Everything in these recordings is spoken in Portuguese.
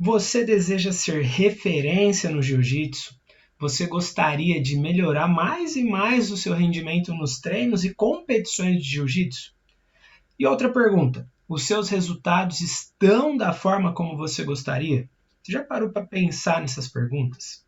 Você deseja ser referência no jiu-jitsu? Você gostaria de melhorar mais e mais o seu rendimento nos treinos e competições de jiu-jitsu? E outra pergunta, os seus resultados estão da forma como você gostaria? Você já parou para pensar nessas perguntas?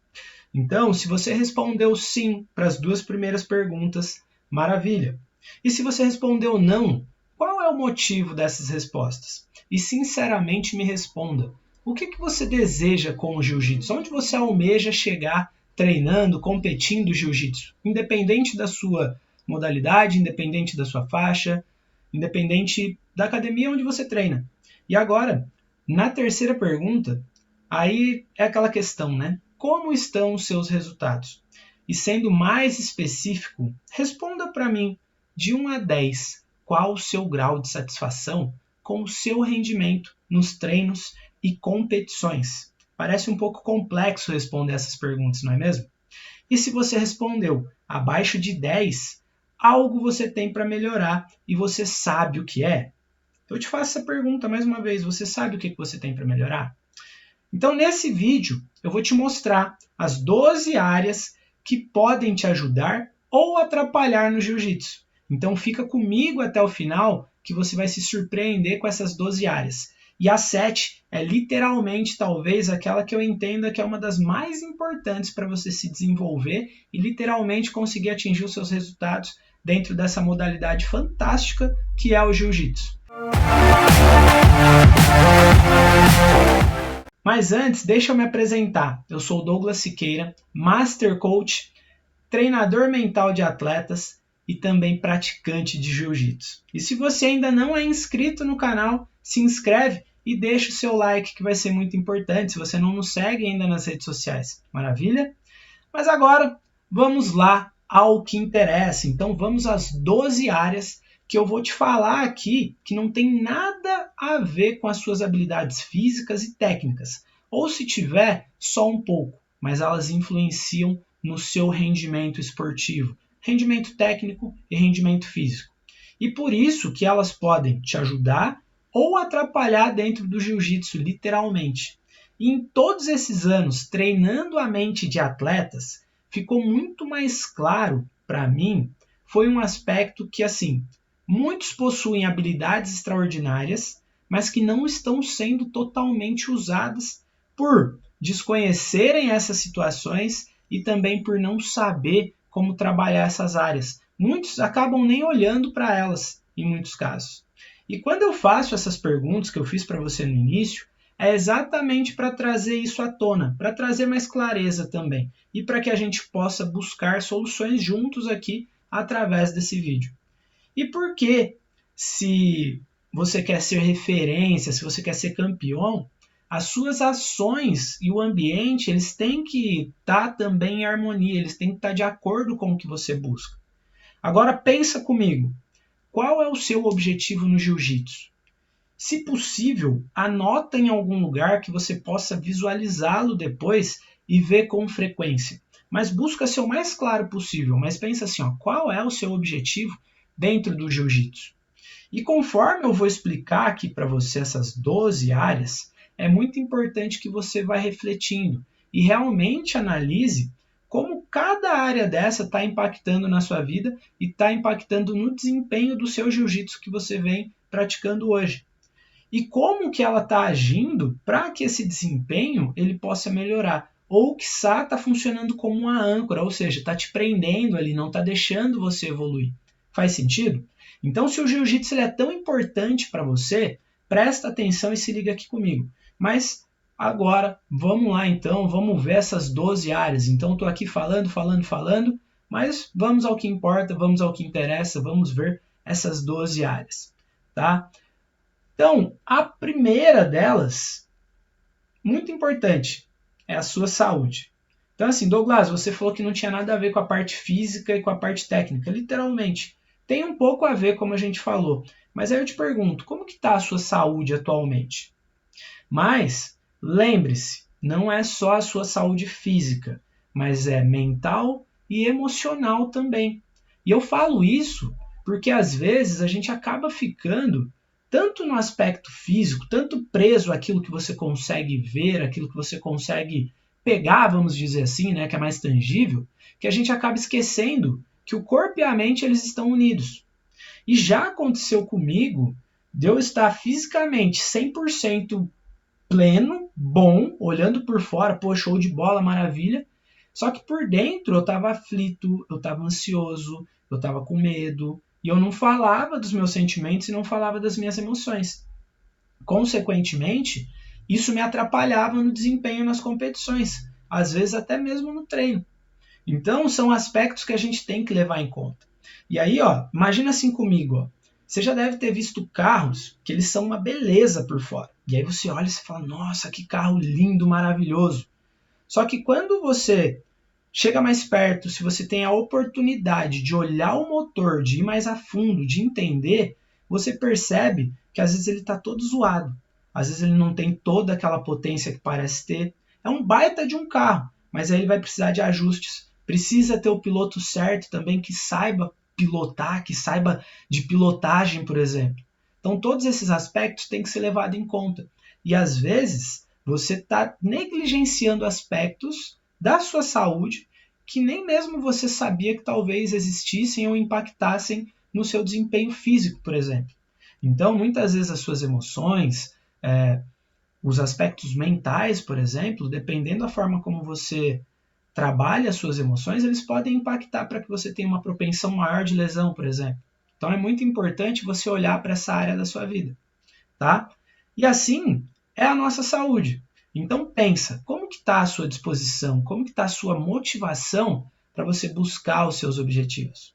Então, se você respondeu sim para as duas primeiras perguntas, maravilha. E se você respondeu não, qual é o motivo dessas respostas? E sinceramente me responda, o que você deseja com o jiu-jitsu? Onde você almeja chegar treinando, competindo jiu-jitsu? Independente da sua modalidade, independente da sua faixa, independente da academia onde você treina. E agora, na terceira pergunta, aí é aquela questão, né? Como estão os seus resultados? E sendo mais específico, responda para mim, de 1 a 10, qual o seu grau de satisfação com o seu rendimento nos treinos e competições? Parece um pouco complexo responder essas perguntas, não é mesmo? E se você respondeu abaixo de 10, algo você tem para melhorar e você sabe o que é? Eu te faço essa pergunta mais uma vez, você sabe o que você tem para melhorar? Então, nesse vídeo, eu vou te mostrar as 12 áreas que podem te ajudar ou atrapalhar no jiu-jitsu. Então, fica comigo até o final que você vai se surpreender com essas 12 áreas. E a 7 é literalmente, talvez, aquela que eu entenda que é uma das mais importantes para você se desenvolver e literalmente conseguir atingir os seus resultados dentro dessa modalidade fantástica que é o jiu-jitsu. Mas antes, deixa eu me apresentar. Eu sou o Douglas Siqueira, Master Coach, treinador mental de atletas e também praticante de jiu-jitsu. E se você ainda não é inscrito no canal, se inscreve e deixa o seu like, que vai ser muito importante se você não nos segue ainda nas redes sociais. Maravilha? Mas agora, vamos lá ao que interessa. Então, vamos às 12 áreas que eu vou te falar aqui que não tem nada a ver com as suas habilidades físicas e técnicas. Ou se tiver, só um pouco, mas elas influenciam no seu rendimento esportivo, rendimento técnico e rendimento físico. E por isso que elas podem te ajudar ou atrapalhar dentro do jiu-jitsu, literalmente. E em todos esses anos treinando a mente de atletas, ficou muito mais claro para mim, foi um aspecto que, assim, muitos possuem habilidades extraordinárias, mas que não estão sendo totalmente usadas por desconhecerem essas situações e também por não saber como trabalhar essas áreas. Muitos acabam nem olhando para elas, em muitos casos. E quando eu faço essas perguntas que eu fiz para você no início, é exatamente para trazer isso à tona, para trazer mais clareza também, e para que a gente possa buscar soluções juntos aqui através desse vídeo. E por que, se você quer ser referência, se você quer ser campeão, as suas ações e o ambiente, eles têm que estar também em harmonia, eles têm que estar de acordo com o que você busca. Agora pensa comigo, qual é o seu objetivo no jiu-jitsu? Se possível, anota em algum lugar que você possa visualizá-lo depois e ver com frequência. Mas busca ser o mais claro possível, mas pensa assim, ó, qual é o seu objetivo dentro do jiu-jitsu? E conforme eu vou explicar aqui para você essas 12 áreas, é muito importante que você vá refletindo e realmente analise como cada área dessa está impactando na sua vida e está impactando no desempenho do seu jiu-jitsu que você vem praticando hoje. E como que ela está agindo para que esse desempenho ele possa melhorar. Ou, quiçá, está funcionando como uma âncora, ou seja, está te prendendo ali, não está deixando você evoluir. Faz sentido? Então, se o jiu-jitsu é tão importante para você, presta atenção e se liga aqui comigo. Mas agora, vamos lá então, vamos ver essas 12 áreas. Então, estou aqui falando, mas vamos ao que importa, vamos ao que interessa, vamos ver essas 12 áreas. Tá? Então, a primeira delas, muito importante, é a sua saúde. Então, assim, Douglas, você falou que não tinha nada a ver com a parte física e com a parte técnica. Literalmente, tem um pouco a ver, como a gente falou. Mas aí eu te pergunto, como que está a sua saúde atualmente? Mas, lembre-se, não é só a sua saúde física, mas é mental e emocional também. E eu falo isso porque, às vezes, a gente acaba ficando tanto no aspecto físico, tanto preso àquilo que você consegue ver, aquilo que você consegue pegar, vamos dizer assim, né, que é mais tangível, que a gente acaba esquecendo que o corpo e a mente eles estão unidos. E já aconteceu comigo de eu estar fisicamente 100% pleno, bom, olhando por fora, pô, show de bola, maravilha. Só que por dentro eu estava aflito, eu estava ansioso, eu estava com medo, e eu não falava dos meus sentimentos e não falava das minhas emoções. Consequentemente, isso me atrapalhava no desempenho nas competições, às vezes até mesmo no treino. Então, são aspectos que a gente tem que levar em conta. E aí, ó, imagina assim comigo, ó. Você já deve ter visto carros que eles são uma beleza por fora. E aí você olha e você fala, nossa, que carro lindo, maravilhoso. Só que quando você chega mais perto, se você tem a oportunidade de olhar o motor, de ir mais a fundo, de entender, você percebe que às vezes ele está todo zoado. Às vezes ele não tem toda aquela potência que parece ter. É um baita de um carro, mas aí ele vai precisar de ajustes. Precisa ter o piloto certo também que saiba pilotar, que saiba de pilotagem, por exemplo. Então todos esses aspectos têm que ser levados em conta. E às vezes você está negligenciando aspectos da sua saúde que nem mesmo você sabia que talvez existissem ou impactassem no seu desempenho físico, por exemplo. Então, muitas vezes as suas emoções, os aspectos mentais, por exemplo, dependendo da forma como você trabalha as suas emoções, eles podem impactar para que você tenha uma propensão maior de lesão, por exemplo. Então, é muito importante você olhar para essa área da sua vida, tá? E assim é a nossa saúde. Então pensa, como que está a sua disposição, como que está a sua motivação para você buscar os seus objetivos?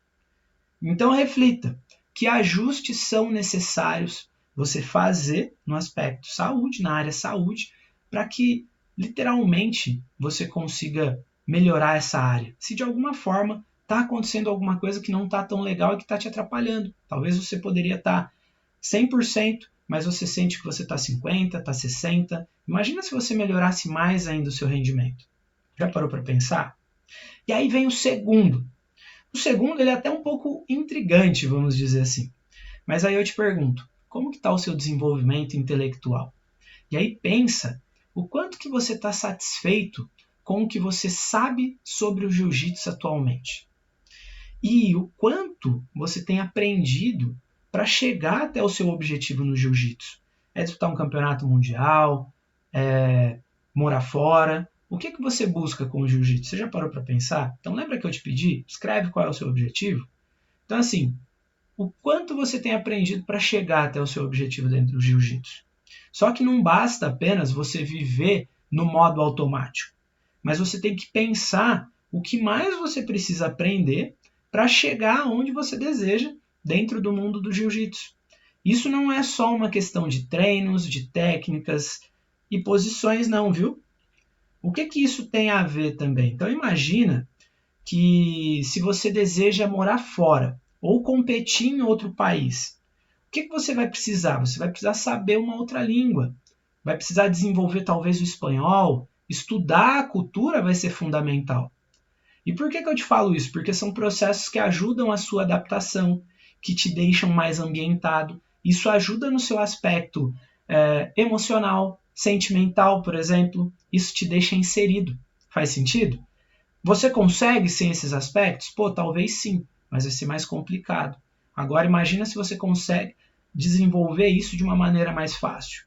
Então reflita, que ajustes são necessários você fazer no aspecto saúde, na área saúde, para que literalmente você consiga melhorar essa área. Se de alguma forma está acontecendo alguma coisa que não está tão legal e que está te atrapalhando, talvez você poderia estar 100%, mas você sente que você está 50%, está 60%. Imagina se você melhorasse mais ainda o seu rendimento. Já parou para pensar? E aí vem o segundo. O segundo ele é até um pouco intrigante, vamos dizer assim. Mas aí eu te pergunto, como que está o seu desenvolvimento intelectual? E aí pensa o quanto que você está satisfeito com o que você sabe sobre o jiu-jitsu atualmente. E o quanto você tem aprendido para chegar até o seu objetivo no jiu-jitsu. É disputar um campeonato mundial, morar fora. O que você busca com o jiu-jitsu? Você já parou para pensar? Então lembra que eu te pedi? Escreve qual é o seu objetivo. Então assim, o quanto você tem aprendido para chegar até o seu objetivo dentro do jiu-jitsu. Só que não basta apenas você viver no modo automático, mas você tem que pensar o que mais você precisa aprender para chegar onde você deseja dentro do mundo do jiu-jitsu. Isso não é só uma questão de treinos, de técnicas e posições não, viu? O que isso tem a ver também? Então imagina que se você deseja morar fora ou competir em outro país, o que você vai precisar? Você vai precisar saber uma outra língua, vai precisar desenvolver talvez o espanhol, estudar a cultura vai ser fundamental. E por que eu te falo isso? Porque são processos que ajudam a sua adaptação, que te deixam mais ambientado. Isso ajuda no seu aspecto emocional, sentimental, por exemplo. Isso te deixa inserido. Faz sentido? Você consegue sem esses aspectos? Pô, talvez sim, mas vai ser mais complicado. Agora imagina se você consegue desenvolver isso de uma maneira mais fácil.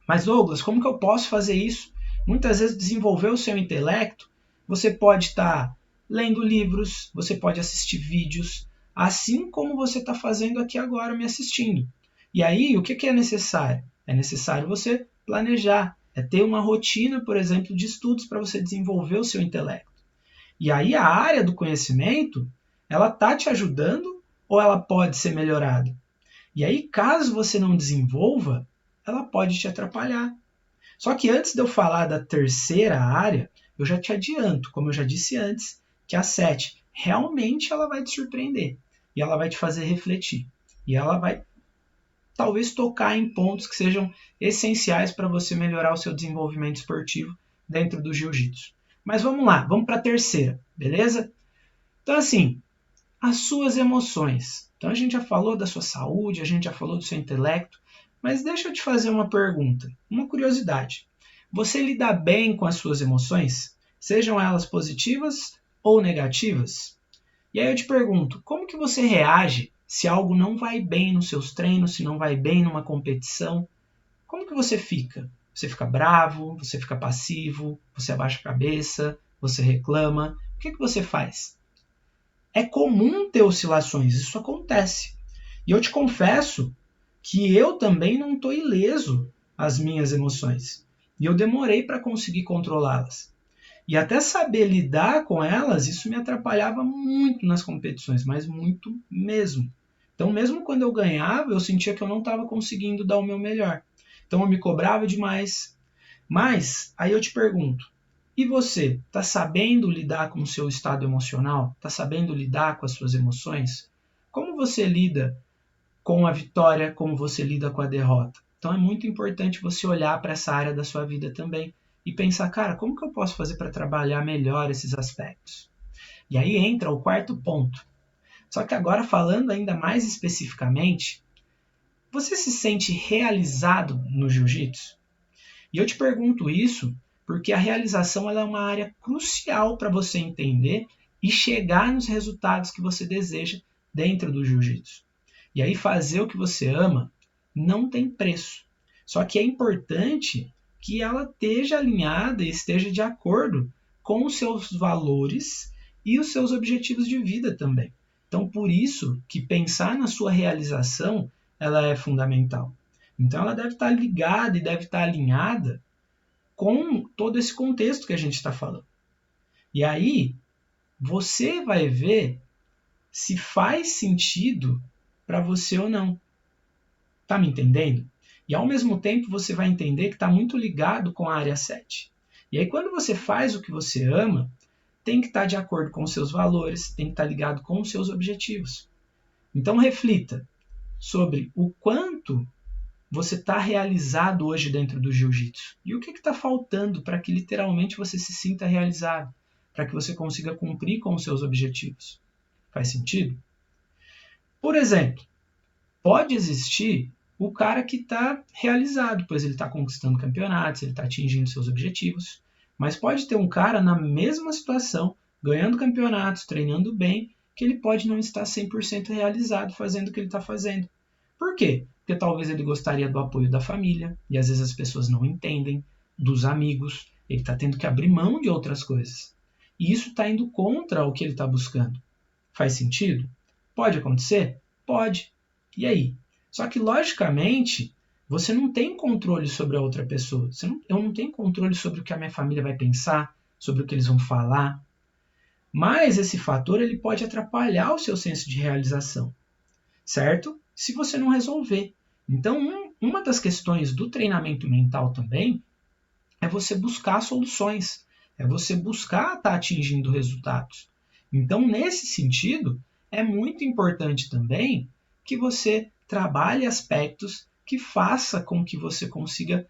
Mas Douglas, como que eu posso fazer isso? Muitas vezes desenvolver o seu intelecto, você pode estar lendo livros, você pode assistir vídeos, assim como você está fazendo aqui agora me assistindo. E aí, o que é necessário? É necessário você planejar, é ter uma rotina, por exemplo, de estudos para você desenvolver o seu intelecto. E aí a área do conhecimento, ela está te ajudando ou ela pode ser melhorada? E aí, caso você não desenvolva, ela pode te atrapalhar. Só que antes de eu falar da terceira área, eu já te adianto, como eu já disse antes, que a 7 realmente ela vai te surpreender. E ela vai te fazer refletir. E ela vai talvez tocar em pontos que sejam essenciais para você melhorar o seu desenvolvimento esportivo dentro do jiu-jitsu. Mas vamos lá, vamos para a terceira, beleza? Então assim, as suas emoções. Então a gente já falou da sua saúde, a gente já falou do seu intelecto, mas deixa eu te fazer uma pergunta, uma curiosidade. Você lida bem com as suas emoções, sejam elas positivas ou negativas? E aí eu te pergunto, como que você reage se algo não vai bem nos seus treinos, se não vai bem numa competição? Como que você fica? Você fica bravo? Você fica passivo? Você abaixa a cabeça? Você reclama? O que você faz? É comum ter oscilações, isso acontece. E eu te confesso que eu também não estou ileso às minhas emoções. E eu demorei para conseguir controlá-las. E até saber lidar com elas, isso me atrapalhava muito nas competições, mas muito mesmo. Então, mesmo quando eu ganhava, eu sentia que eu não estava conseguindo dar o meu melhor. Então, eu me cobrava demais. Mas, aí eu te pergunto, e você? Está sabendo lidar com o seu estado emocional? Está sabendo lidar com as suas emoções? Como você lida com a vitória? Como você lida com a derrota? Então, é muito importante você olhar para essa área da sua vida também e pensar, cara, como que eu posso fazer para trabalhar melhor esses aspectos? E aí entra o quarto ponto. Só que agora, falando ainda mais especificamente, você se sente realizado no jiu-jitsu? E eu te pergunto isso porque a realização ela é uma área crucial para você entender e chegar nos resultados que você deseja dentro do jiu-jitsu. E aí fazer o que você ama não tem preço. Só que é importante que ela esteja alinhada e esteja de acordo com os seus valores e os seus objetivos de vida também. Então, por isso que pensar na sua realização ela é fundamental. Então, ela deve estar ligada e deve estar alinhada com todo esse contexto que a gente está falando. E aí, você vai ver se faz sentido para você ou não. Tá me entendendo? E ao mesmo tempo você vai entender que está muito ligado com a área 7. E aí quando você faz o que você ama, tem que estar de acordo com os seus valores, tem que estar ligado com os seus objetivos. Então reflita sobre o quanto você está realizado hoje dentro do jiu-jitsu. E o que está faltando para que literalmente você se sinta realizado, para que você consiga cumprir com os seus objetivos. Faz sentido? Por exemplo, pode existir o cara que está realizado, pois ele está conquistando campeonatos, ele está atingindo seus objetivos. Mas pode ter um cara na mesma situação, ganhando campeonatos, treinando bem, que ele pode não estar 100% realizado fazendo o que ele está fazendo. Por quê? Porque talvez ele gostaria do apoio da família, e às vezes as pessoas não entendem, dos amigos, ele está tendo que abrir mão de outras coisas. E isso está indo contra o que ele está buscando. Faz sentido? Pode acontecer? Pode. E aí? Só que, logicamente, você não tem controle sobre a outra pessoa. Eu não tenho controle sobre o que a minha família vai pensar, sobre o que eles vão falar. Mas esse fator ele pode atrapalhar o seu senso de realização, certo? Se você não resolver. Então, uma das questões do treinamento mental também é você buscar soluções, é você buscar estar atingindo resultados. Então, nesse sentido, é muito importante também que você trabalhe aspectos que faça com que você consiga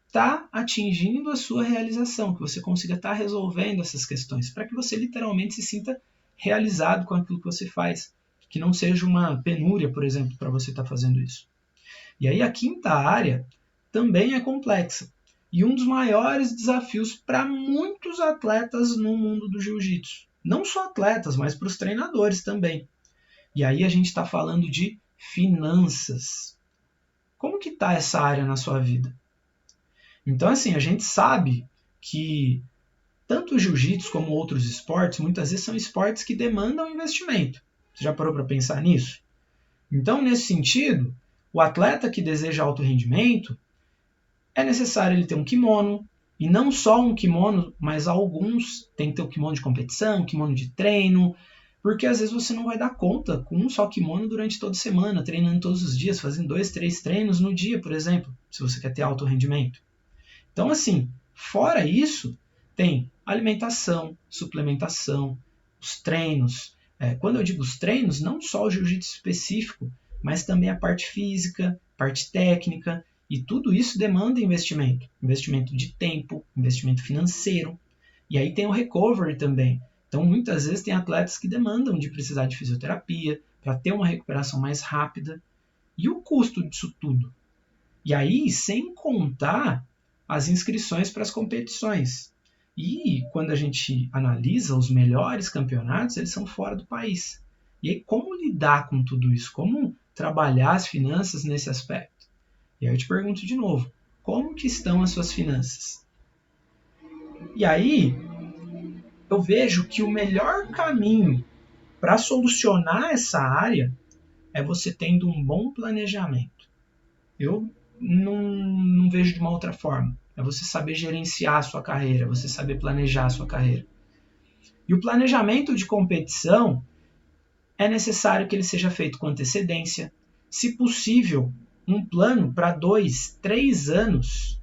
estar atingindo a sua realização, que você consiga estar resolvendo essas questões, para que você literalmente se sinta realizado com aquilo que você faz, que não seja uma penúria, por exemplo, para você estar fazendo isso. E aí a quinta área também é complexa, e um dos maiores desafios para muitos atletas no mundo do jiu-jitsu. Não só atletas, mas para os treinadores também. E aí a gente está falando de finanças. Como que está essa área na sua vida? Então, assim, a gente sabe que tanto o jiu-jitsu como outros esportes, muitas vezes são esportes que demandam investimento. Você já parou para pensar nisso? Então, nesse sentido, o atleta que deseja alto rendimento, é necessário ele ter um kimono, e não só um kimono, mas alguns tem que ter o kimono de competição, o kimono de treino, porque às vezes você não vai dar conta com um só kimono durante toda a semana, treinando todos os dias, fazendo 2, 3 treinos no dia, por exemplo, se você quer ter alto rendimento. Então, assim, fora isso, tem alimentação, suplementação, os treinos. Quando eu digo os treinos, não só o jiu-jitsu específico, mas também a parte física, parte técnica, e tudo isso demanda investimento. Investimento de tempo, investimento financeiro. E aí tem o recovery também. Então, muitas vezes tem atletas que demandam de precisar de fisioterapia para ter uma recuperação mais rápida. E o custo disso tudo? E aí, sem contar as inscrições para as competições. E quando a gente analisa os melhores campeonatos, eles são fora do país. E aí, como lidar com tudo isso? Como trabalhar as finanças nesse aspecto? E aí eu te pergunto de novo, como que estão as suas finanças? E aí, eu vejo que o melhor caminho para solucionar essa área é você tendo um bom planejamento. Eu não vejo de uma outra forma. É você saber gerenciar a sua carreira, você saber planejar a sua carreira. E o planejamento de competição é necessário que ele seja feito com antecedência. Se possível, um plano para 2, 3 anos.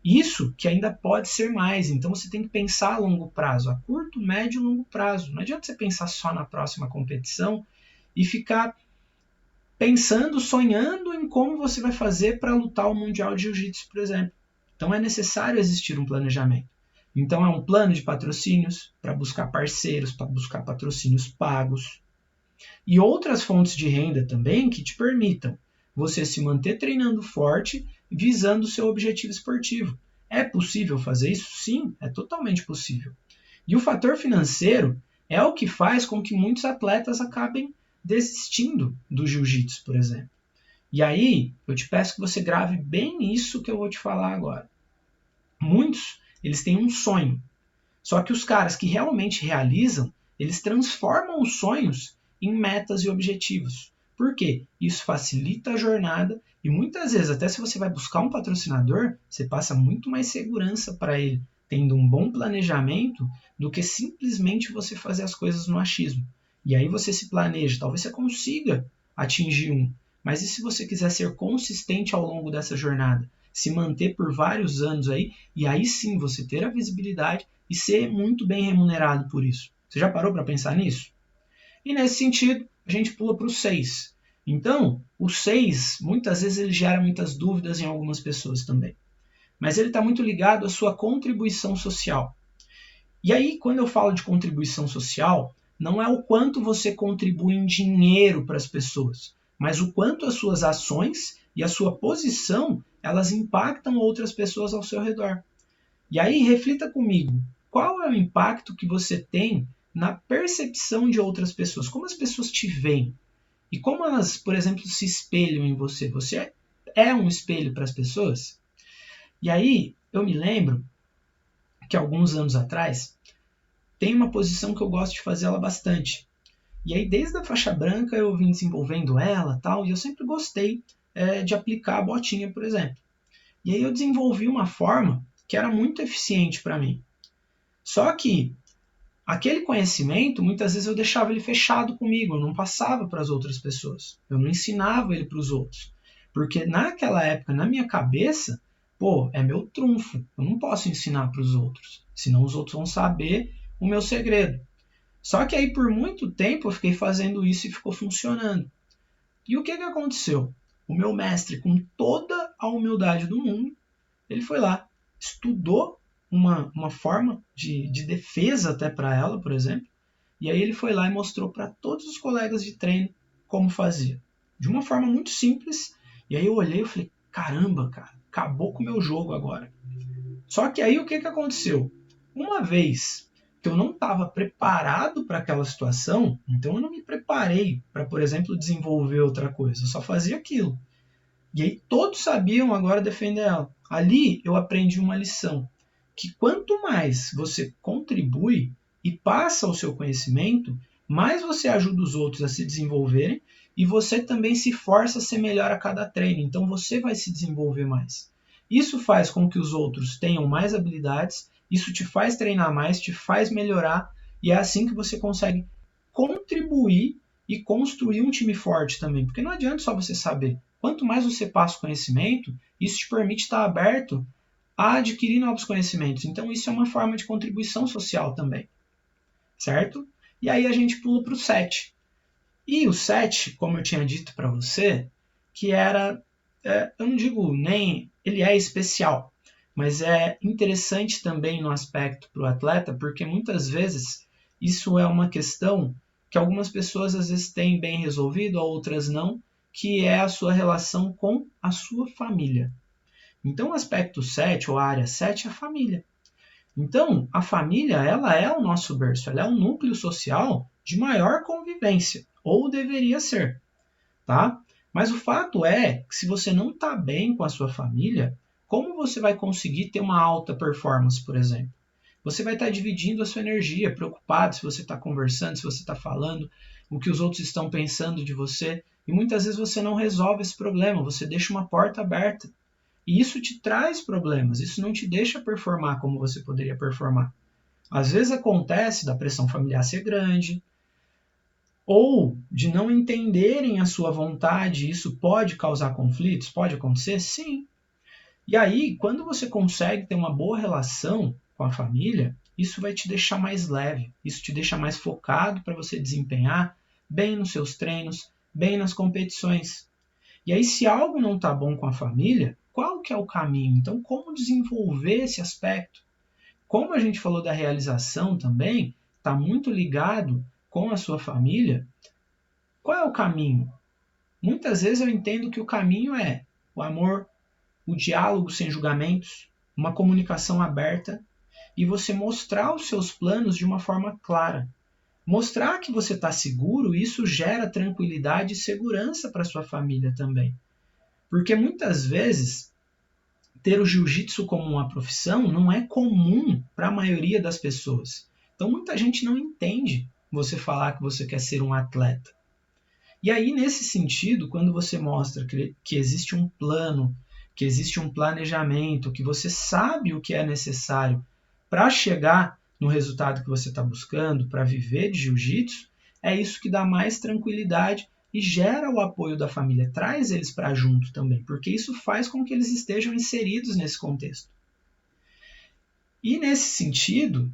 Isso que ainda pode ser mais. Então você tem que pensar a longo prazo, a curto, médio e longo prazo. Não adianta você pensar só na próxima competição e ficar pensando, sonhando em como você vai fazer para lutar o Mundial de Jiu-Jitsu, por exemplo. Então é necessário existir um planejamento. Então é um plano de patrocínios para buscar parceiros, para buscar patrocínios pagos. E outras fontes de renda também que te permitam você se manter treinando forte, visando o seu objetivo esportivo. É possível fazer isso? Sim, é totalmente possível. E o fator financeiro é o que faz com que muitos atletas acabem desistindo do jiu-jitsu, por exemplo. E aí, eu te peço que você grave bem isso que eu vou te falar agora. Muitos, eles têm um sonho. Só que os caras que realmente realizam, eles transformam os sonhos em metas e objetivos. Por quê? Isso facilita a jornada e muitas vezes, até se você vai buscar um patrocinador, você passa muito mais segurança para ele, tendo um bom planejamento, do que simplesmente você fazer as coisas no achismo. E aí você se planeja, talvez você consiga atingir um. Mas e se você quiser ser consistente ao longo dessa jornada? Se manter por vários anos aí, e aí sim você ter a visibilidade e ser muito bem remunerado por isso. Você já parou para pensar nisso? E nesse sentido, a gente pula para o 6. Então, o 6, muitas vezes ele gera muitas dúvidas em algumas pessoas também. Mas ele está muito ligado à sua contribuição social. E aí, quando eu falo de contribuição social, não é o quanto você contribui em dinheiro para as pessoas, mas o quanto as suas ações e a sua posição, elas impactam outras pessoas ao seu redor. E aí, reflita comigo, qual é o impacto que você tem na percepção de outras pessoas? Como as pessoas te veem? E como elas, por exemplo, se espelham em você? Você é um espelho para as pessoas? E aí, eu me lembro que alguns anos atrás, tem uma posição que eu gosto de fazer ela bastante. E aí, desde a faixa branca, eu vim desenvolvendo ela tal, e eu sempre gostei de aplicar a botinha, por exemplo. E aí eu desenvolvi uma forma que era muito eficiente para mim. Só que aquele conhecimento, muitas vezes eu deixava ele fechado comigo, eu não passava para as outras pessoas, eu não ensinava ele para os outros. Porque naquela época, na minha cabeça, é meu trunfo, eu não posso ensinar para os outros, senão os outros vão saber o meu segredo. Só que aí por muito tempo eu fiquei fazendo isso e ficou funcionando. E o que aconteceu? O meu mestre, com toda a humildade do mundo, ele foi lá, estudou uma forma de defesa até para ela, por exemplo, e aí ele foi lá e mostrou para todos os colegas de treino como fazia. De uma forma muito simples, e aí eu olhei e falei, caramba, cara, acabou com o meu jogo agora. Só que aí o que aconteceu? Uma vez que eu não estava preparado para aquela situação, então eu não me preparei para, por exemplo, desenvolver outra coisa, eu só fazia aquilo. E aí todos sabiam agora defender ela. Ali eu aprendi uma lição, que quanto mais você contribui e passa o seu conhecimento, mais você ajuda os outros a se desenvolverem e você também se força a ser melhor a cada treino. Então você vai se desenvolver mais. Isso faz com que os outros tenham mais habilidades, isso te faz treinar mais, te faz melhorar e é assim que você consegue contribuir e construir um time forte também. Porque não adianta só você saber. Quanto mais você passa o conhecimento, isso te permite estar aberto a adquirir novos conhecimentos. Então, isso é uma forma de contribuição social também. Certo? E aí a gente pula para o 7. E o 7, como eu tinha dito para você, que era, eu não digo nem, ele é especial, mas é interessante também no aspecto para o atleta, porque muitas vezes isso é uma questão que algumas pessoas às vezes têm bem resolvido, outras não, que é a sua relação com a sua família. Então, o aspecto 7, ou a área 7, é a família. Então, a família, ela é o nosso berço, ela é um núcleo social de maior convivência, ou deveria ser, tá? Mas o fato é que se você não está bem com a sua família, como você vai conseguir ter uma alta performance, por exemplo? Você vai estar dividindo a sua energia, preocupado se você está conversando, se você está falando, o que os outros estão pensando de você. E muitas vezes você não resolve esse problema, você deixa uma porta aberta. E isso te traz problemas, isso não te deixa performar como você poderia performar. Às vezes acontece da pressão familiar ser grande, ou de não entenderem a sua vontade, isso pode causar conflitos? Pode acontecer? Sim. E aí, quando você consegue ter uma boa relação com a família, isso vai te deixar mais leve, isso te deixa mais focado para você desempenhar bem nos seus treinos, bem nas competições. E aí, se algo não está bom com a família, qual que é o caminho? Então, como desenvolver esse aspecto? Como a gente falou da realização também, está muito ligado com a sua família, qual é o caminho? Muitas vezes eu entendo que o caminho é o amor, o diálogo sem julgamentos, uma comunicação aberta e você mostrar os seus planos de uma forma clara. Mostrar que você está seguro, isso gera tranquilidade e segurança para sua família também. Porque muitas vezes ter o jiu-jitsu como uma profissão não é comum para a maioria das pessoas. Então muita gente não entende você falar que você quer ser um atleta. E aí, nesse sentido, quando você mostra que existe um plano, que existe um planejamento, que você sabe o que é necessário para chegar no resultado que você está buscando, para viver de jiu-jitsu, é isso que dá mais tranquilidade e gera o apoio da família, traz eles para junto também, porque isso faz com que eles estejam inseridos nesse contexto. E nesse sentido,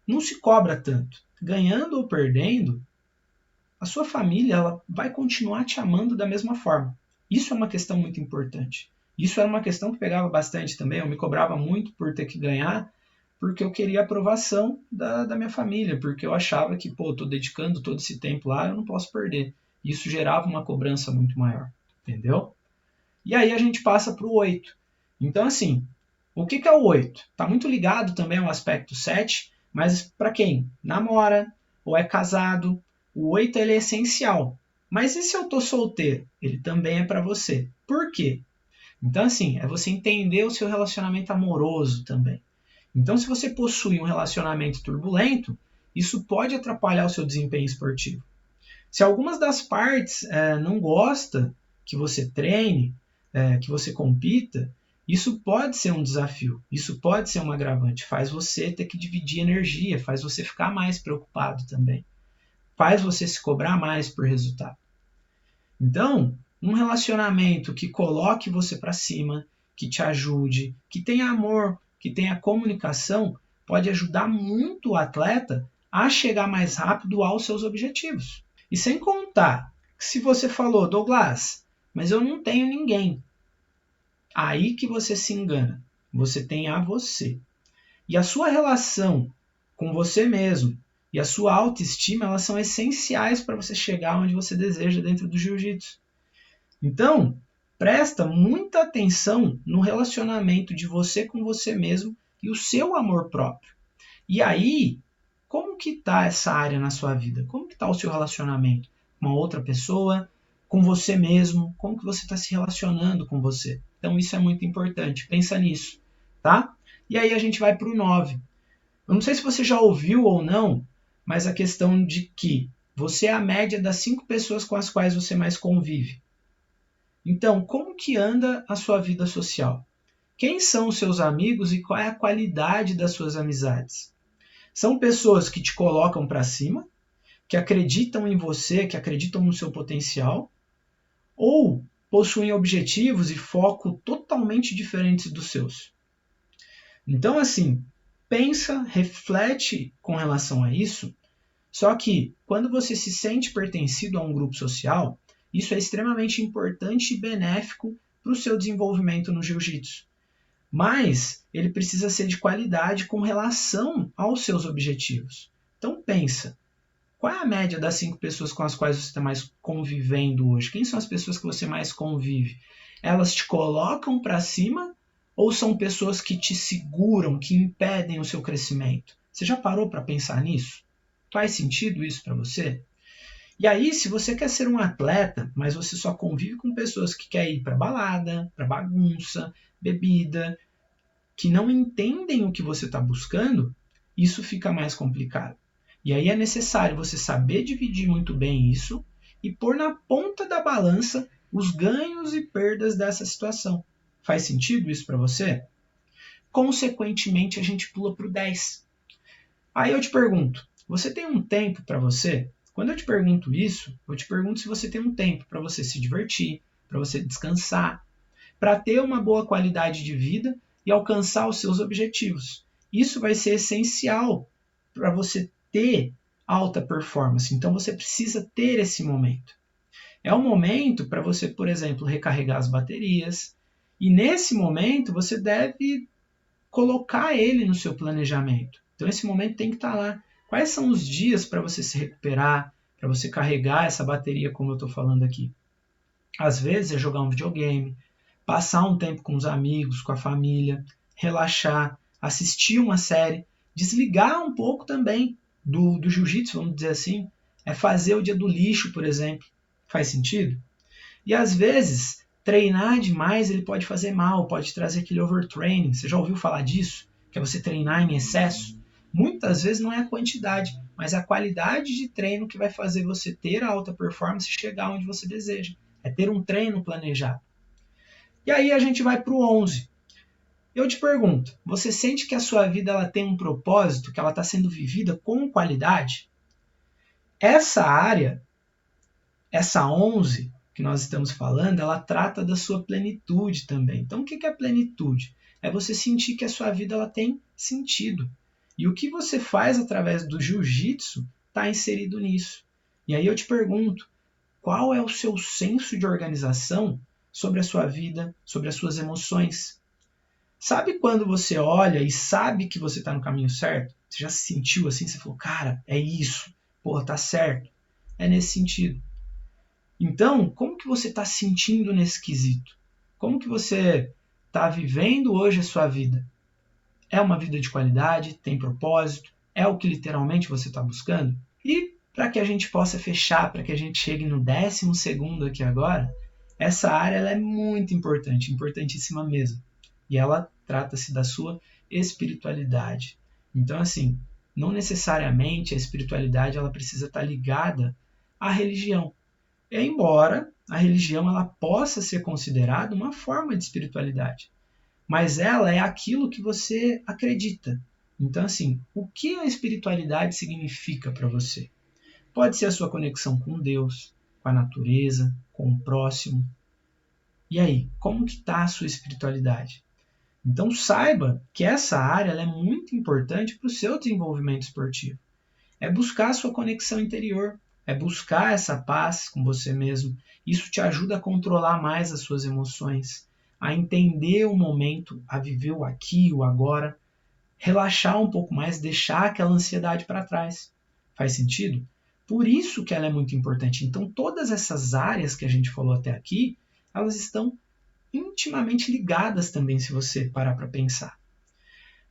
não se cobra tanto. Ganhando ou perdendo, a sua família ela vai continuar te amando da mesma forma. Isso é uma questão muito importante. Isso era uma questão que pegava bastante também. Eu me cobrava muito por ter que ganhar, porque eu queria a aprovação da minha família, porque eu achava que, estou dedicando todo esse tempo lá, eu não posso perder. Isso gerava uma cobrança muito maior, entendeu? E aí a gente passa para o 8. Então, assim, o que é o 8? Está muito ligado também ao aspecto 7, mas para quem namora ou é casado, o 8 ele é essencial. Mas e se eu estou solteiro? Ele também é para você. Por quê? Então, assim, é você entender o seu relacionamento amoroso também. Então, se você possui um relacionamento turbulento, isso pode atrapalhar o seu desempenho esportivo. Se algumas das partes não gosta que você treine, que você compita, isso pode ser um desafio, isso pode ser um agravante, faz você ter que dividir energia, faz você ficar mais preocupado também, faz você se cobrar mais por resultado. Então, um relacionamento que coloque você para cima, que te ajude, que tenha amor, que tenha comunicação, pode ajudar muito o atleta a chegar mais rápido aos seus objetivos. E sem contar que se você falou, Douglas, mas eu não tenho ninguém. Aí que você se engana. Você tem a você. E a sua relação com você mesmo e a sua autoestima, elas são essenciais para você chegar onde você deseja dentro do jiu-jitsu. Então, presta muita atenção no relacionamento de você com você mesmo e o seu amor próprio. E aí, como que está essa área na sua vida? Como que está o seu relacionamento com uma outra pessoa, com você mesmo? Como que você está se relacionando com você? Então isso é muito importante. Pensa nisso, tá? E aí a gente vai para o 9. Eu não sei se você já ouviu ou não, mas a questão de que você é a média das 5 pessoas com as quais você mais convive. Então, como que anda a sua vida social? Quem são os seus amigos e qual é a qualidade das suas amizades? São pessoas que te colocam para cima, que acreditam em você, que acreditam no seu potencial, ou possuem objetivos e foco totalmente diferentes dos seus. Então, assim, pensa, reflete com relação a isso, só que quando você se sente pertencido a um grupo social, isso é extremamente importante e benéfico para o seu desenvolvimento no jiu-jitsu. Mas ele precisa ser de qualidade com relação aos seus objetivos. Então pensa, qual é a média das 5 pessoas com as quais você está mais convivendo hoje? Quem são as pessoas que você mais convive? Elas te colocam para cima ou são pessoas que te seguram, que impedem o seu crescimento? Você já parou para pensar nisso? Faz sentido isso para você? E aí, se você quer ser um atleta, mas você só convive com pessoas que querem ir para balada, para bagunça, bebida, que não entendem o que você está buscando, isso fica mais complicado. E aí é necessário você saber dividir muito bem isso e pôr na ponta da balança os ganhos e perdas dessa situação. Faz sentido isso para você? Consequentemente, a gente pula para o 10. Aí eu te pergunto, você tem um tempo para você? Quando eu te pergunto isso, eu te pergunto se você tem um tempo para você se divertir, para você descansar, para ter uma boa qualidade de vida e alcançar os seus objetivos. Isso vai ser essencial para você ter alta performance. Então você precisa ter esse momento. É um momento para você, por exemplo, recarregar as baterias. E nesse momento você deve colocar ele no seu planejamento. Então esse momento tem que estar lá. Quais são os dias para você se recuperar, para você carregar essa bateria, como eu estou falando aqui? Às vezes é jogar um videogame, passar um tempo com os amigos, com a família, relaxar, assistir uma série, desligar um pouco também do jiu-jitsu, vamos dizer assim, é fazer o dia do lixo, por exemplo. Faz sentido? E às vezes, treinar demais ele pode fazer mal, pode trazer aquele overtraining. Você já ouviu falar disso? Que é você treinar em excesso? Muitas vezes não é a quantidade, mas a qualidade de treino que vai fazer você ter a alta performance e chegar onde você deseja. É ter um treino planejado. E aí a gente vai para o 11. Eu te pergunto, você sente que a sua vida ela tem um propósito, que ela está sendo vivida com qualidade? Essa área, essa 11 que nós estamos falando, ela trata da sua plenitude também. Então o que é plenitude? É você sentir que a sua vida ela tem sentido. E o que você faz através do jiu-jitsu está inserido nisso. E aí eu te pergunto, qual é o seu senso de organização sobre a sua vida, sobre as suas emoções? Sabe quando você olha e sabe que você está no caminho certo? Você já se sentiu assim? Você falou, cara, é isso. Porra, tá certo. É nesse sentido. Então, como que você está se sentindo nesse quesito? Como que você está vivendo hoje a sua vida? É uma vida de qualidade? Tem propósito? É o que literalmente você está buscando? E para que a gente possa fechar, para que a gente chegue no 12º aqui agora, essa área ela é muito importante, importantíssima mesmo. E ela trata-se da sua espiritualidade. Então, assim, não necessariamente a espiritualidade ela precisa estar ligada à religião. Embora a religião ela possa ser considerada uma forma de espiritualidade, mas ela é aquilo que você acredita. Então, assim, o que a espiritualidade significa para você? Pode ser a sua conexão com Deus, com a natureza, com o próximo. E aí, como que está a sua espiritualidade? Então saiba que essa área ela é muito importante para o seu desenvolvimento esportivo. É buscar a sua conexão interior, é buscar essa paz com você mesmo. Isso te ajuda a controlar mais as suas emoções, a entender o momento, a viver o aqui e o agora, relaxar um pouco mais, deixar aquela ansiedade para trás. Faz sentido? Por isso que ela é muito importante. Então todas essas áreas que a gente falou até aqui, elas estão intimamente ligadas também, se você parar para pensar.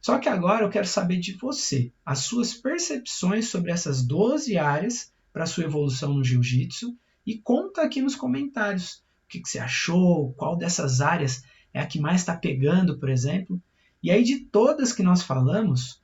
Só que agora eu quero saber de você, as suas percepções sobre essas 12 áreas para a sua evolução no jiu-jitsu e conta aqui nos comentários o que você achou, qual dessas áreas é a que mais está pegando, por exemplo. E aí de todas que nós falamos,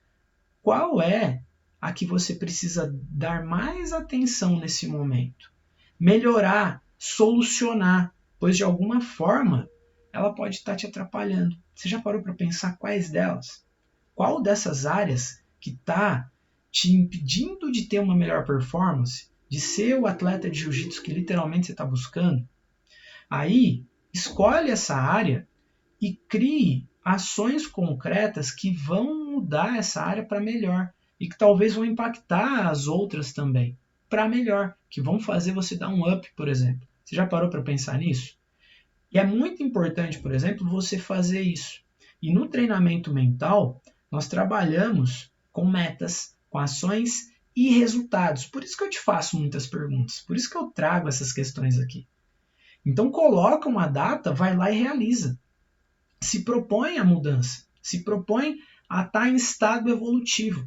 qual é a que você precisa dar mais atenção nesse momento? Melhorar, solucionar, pois de alguma forma ela pode estar te atrapalhando. Você já parou para pensar quais delas? Qual dessas áreas que está te impedindo de ter uma melhor performance, de ser o atleta de jiu-jitsu que literalmente você está buscando? Aí, escolhe essa área e crie ações concretas que vão mudar essa área para melhor e que talvez vão impactar as outras também para melhor, que vão fazer você dar um up, por exemplo. Você já parou para pensar nisso? E é muito importante, por exemplo, você fazer isso. E no treinamento mental, nós trabalhamos com metas, com ações e resultados. Por isso que eu te faço muitas perguntas, por isso que eu trago essas questões aqui. Então coloca uma data, vai lá e realiza. Se propõe a mudança, se propõe a estar em estado evolutivo.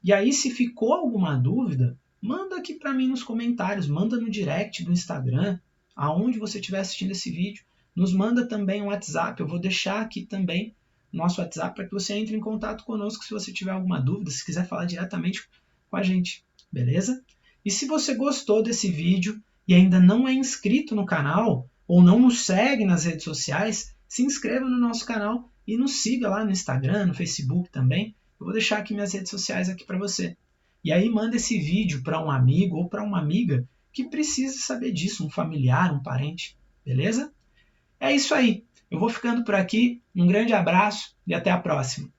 E aí, se ficou alguma dúvida, manda aqui para mim nos comentários, manda no direct do Instagram, aonde você estiver assistindo esse vídeo. Nos manda também um WhatsApp, eu vou deixar aqui também nosso WhatsApp para que você entre em contato conosco se você tiver alguma dúvida, se quiser falar diretamente com a gente, beleza? E se você gostou desse vídeo e ainda não é inscrito no canal, ou não nos segue nas redes sociais, se inscreva no nosso canal e nos siga lá no Instagram, no Facebook também. Eu vou deixar aqui minhas redes sociais aqui para você. E aí manda esse vídeo para um amigo ou para uma amiga que precisa saber disso, um familiar, um parente, beleza? É isso aí. Eu vou ficando por aqui. Um grande abraço e até a próxima.